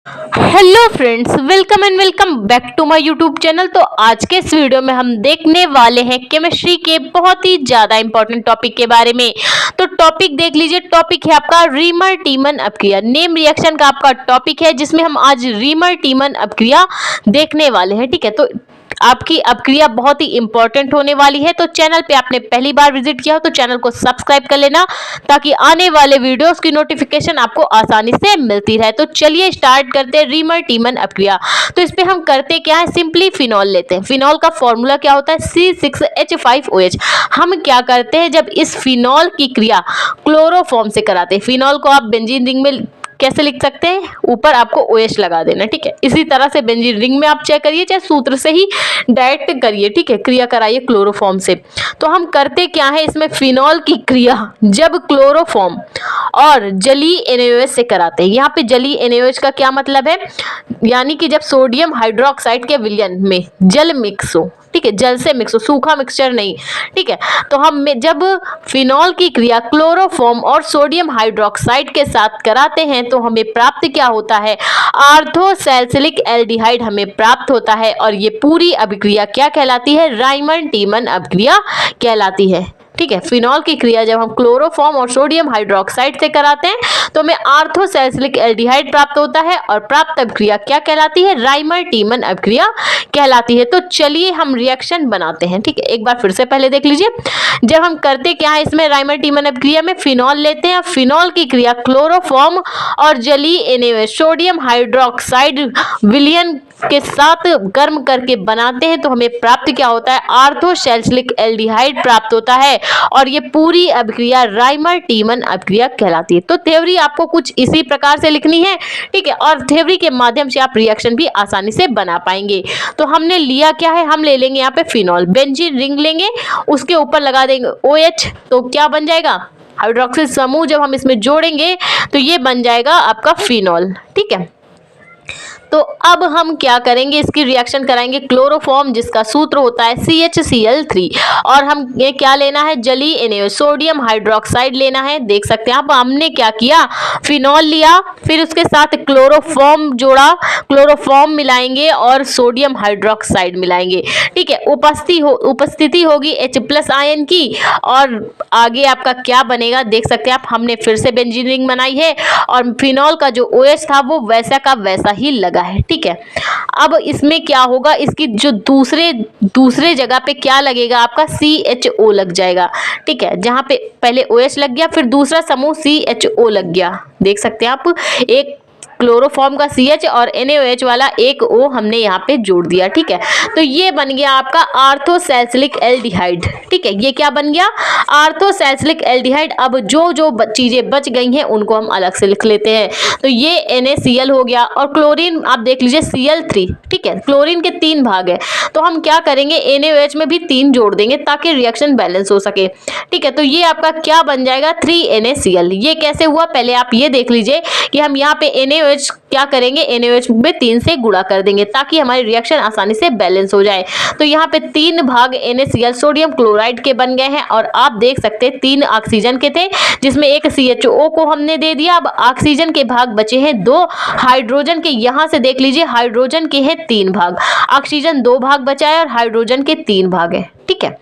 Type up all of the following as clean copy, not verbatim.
Hello friends, welcome and welcome back to my YouTube channel. तो आज के इस वीडियो में हम देखने वाले हैं केमिस्ट्री के बहुत ही ज़्यादा इंपॉर्टेंट टॉपिक के बारे में। तो टॉपिक देख लीजिए। टॉपिक है आपका रीमर टीमन अपक्रिया। नेम रिएक्शन का आपका टॉपिक है जिसमें हम आज रीमर टीमन अपक्रिया देखने वाले हैं। ठीक है, तो आपकी अपक्रिया बहुत ही इंपॉर्टेंट होने वाली है। तो चैनल पे आपने पहली बार विजिट किया हो तो चैनल को सब्सक्राइब कर लेना ताकि आने वाले वीडियोस की नोटिफिकेशन आपको आसानी से मिलती रहे। तो चलिए स्टार्ट करते हैं रीमर टीमन अपक्रिया। तो इस पे हम करते क्या है, सिंपली फिनॉल लेते हैं। फिनॉल का फॉर्मूला क्या होता है, C6H5OH। हम क्या करते हैं, जब इस फिनॉल की क्रिया क्लोरोफॉर्म से कराते हैं, फिनॉल को आप बेंजीन रिंग में कैसे लिख सकते हैं, ऊपर आपको OH लगा देना। ठीक है, इसी तरह से बेंजीन रिंग में आप चेक करिए, चाहे सूत्र से ही डायरेक्ट करिए। ठीक है, क्रिया कराइए क्लोरोफॉर्म से। तो हम करते क्या है, इसमें फिनॉल की क्रिया जब क्लोरोफॉर्म और जलीय NaOH से कराते हैं। यहाँ पे जलीय NaOH का क्या मतलब है, यानी कि जब सोडियम हाइड्रोक्साइड के विलयन में जल मिक्स हो। ठीक है, जल से मिक्स हो, सूखा मिक्सचर नहीं। ठीक है, तो हम जब फिनॉल की क्रिया क्लोरोफॉर्म और सोडियम हाइड्रोक्साइड के साथ कराते हैं तो हमें प्राप्त क्या होता है, आर्थोसैलिसिलिक एल्डिहाइड हमें प्राप्त होता है। और ये पूरी अभिक्रिया क्या कहलाती है, राइमर टीमन अभिक्रिया कहलाती है। ठीक है, फिनॉल की क्रिया जब हम क्लोरोफॉर्म और सोडियम हाइड्रोक्साइड से कराते हैं तो हमें आर्थोसैलिसिलिक एल्डिहाइड प्राप्त होता है और प्राप्त अभिक्रिया क्या कहलाती है, राइमर टीमन अभिक्रिया कहलाती है। तो चलिए हम रिएक्शन बनाते हैं। ठीक है, एक बार फिर से पहले देख लीजिए। जब हम करते क्या है, इसमें राइमर टीमन अभिक्रिया में फिनॉल लेते हैं। फिनॉल की क्रिया क्लोरोफॉर्म और जलीय NaOH सोडियम हाइड्रोक्साइड विलयन के साथ गर्म करके बनाते हैं तो हमें प्राप्त क्या होता है, आर्थोसैलिसिलिक एल्डिहाइड प्राप्त होता है। और ये पूरी अभिक्रिया राइमर टीमन अभिक्रिया कहलाती है। तो थ्योरी आपको कुछ इसी प्रकार से लिखनी है। ठीक है, और थ्योरी के माध्यम से आप रिएक्शन भी आसानी से बना पाएंगे। तो हमने लिया क्या है, हम ले लेंगे यहाँ पे फिनॉल, बेंजीन रिंग लेंगे, उसके ऊपर लगा देंगे OH। तो क्या बन जाएगा, हाइड्रोक्सिल समूह जब हम इसमें जोड़ेंगे तो ये बन जाएगा आपका फिनॉल। ठीक है, तो अब हम क्या करेंगे, इसकी रिएक्शन कराएंगे क्लोरोफॉर्म जिसका सूत्र होता है CHCl3। और हम ये क्या लेना है, जलीय NaOH सोडियम हाइड्रोक्साइड लेना है। देख सकते हैं आप, हमने क्या किया, फिनॉल लिया, फिर उसके साथ क्लोरोफॉर्म जोड़ा, क्लोरोफॉर्म मिलाएंगे और सोडियम हाइड्रोक्साइड मिलाएंगे। ठीक है, उपस्थिति होगी H+ आयन की। और आगे आपका क्या बनेगा, देख सकते हैं आप, हमने फिर से बेंजीन रिंग बनाई है और फिनॉल का जो OH था वो वैसा का वैसा ही लगा है। ठीक है, अब इसमें क्या होगा, इसकी जो दूसरे जगह पे क्या लगेगा, आपका CHO लग जाएगा। ठीक है, जहां पे पहले OH लग गया फिर दूसरा समूह CHO लग गया। देख सकते हैं आप, एक क्लोरोफॉर्म का CH और NaOH वाला एक O हमने यहाँ पे जोड़ दिया। ठीक है, तो ये बन गया आपका आर्थोसैलिसिलिक एल्डिहाइड। ठीक है, ये क्या बन गया, आर्थोसैलिसिलिक एल्डिहाइड। अब जो जो चीजें बच गई हैं उनको हम अलग से लिख लेते हैं। तो ये NaCl हो गया और क्लोरीन आप देख लीजिए Cl3। ठीक है, क्लोरीन के 3 भाग है तो हम क्या करेंगे, NaOH में भी 3 जोड़ देंगे ताकि रिएक्शन बैलेंस हो सके। ठीक है, तो ये आपका क्या बन जाएगा, 3NaCl। ये कैसे हुआ, पहले आप ये देख लीजिए कि हम यहाँ पे NaOH क्या करेंगे, NaOH में 3 से गुणा कर देंगे ताकि हमारी रिएक्शन आसानी से बैलेंस हो जाए। तो यहाँ पे 3 भाग NaCl सोडियम क्लोराइड के बन गए हैं। और आप देख सकते हैं 3 ऑक्सीजन के थे जिसमें एक CHO को हमने दे दिया। अब ऑक्सीजन के भाग बचे हैं 2, हाइड्रोजन के यहाँ से देख लीजिए, हाइड्रोजन के हैं 3 भाग, ऑक्सीजन 2 भाग बचा है और हाइड्रोजन के 3 भाग है। ठीक है,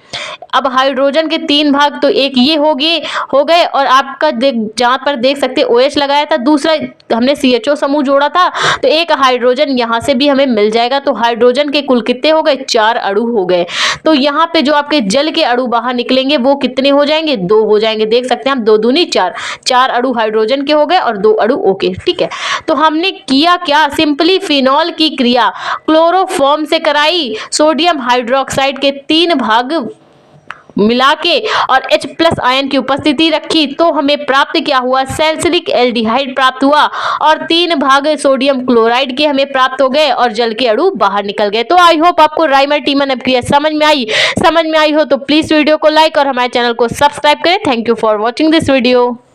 अब हाइड्रोजन के 3 भाग तो एक ये हो गए और आपका जहां पर देख सकते हैं OH लगाया था, दूसरा हमने CHO समूह जोड़ा था तो एक हाइड्रोजन यहाँ से भी हमें मिल जाएगा। तो हाइड्रोजन के कुल कितने हो गए, 4 अणु हो गए। तो यहाँ पे जो आपके जल के अणु बाहर निकलेंगे वो कितने हो जाएंगे, 2 हो जाएंगे। देख सकते हैं हम, 2 दूनी 4, 4 अणु हाइड्रोजन के हो गए और 2 अणु O के। ठीक है, तो हमने किया क्या, सिंपली फिनॉल की क्रिया क्लोरोफॉर्म से कराई, सोडियम हाइड्रोक्साइड के 3 भाग मिला के और H+ आयन की उपस्थिति रखी तो हमें प्राप्त क्या हुआ, सैलिसिलिक एल्डिहाइड प्राप्त हुआ और 3 भाग सोडियम क्लोराइड के हमें प्राप्त हो गए और जल के अणु बाहर निकल गए। तो आई होप आपको राइमर टीमन अभिक्रिया समझ में आई हो तो प्लीज वीडियो को लाइक और हमारे चैनल को सब्सक्राइब करें। Thank you for watching this video.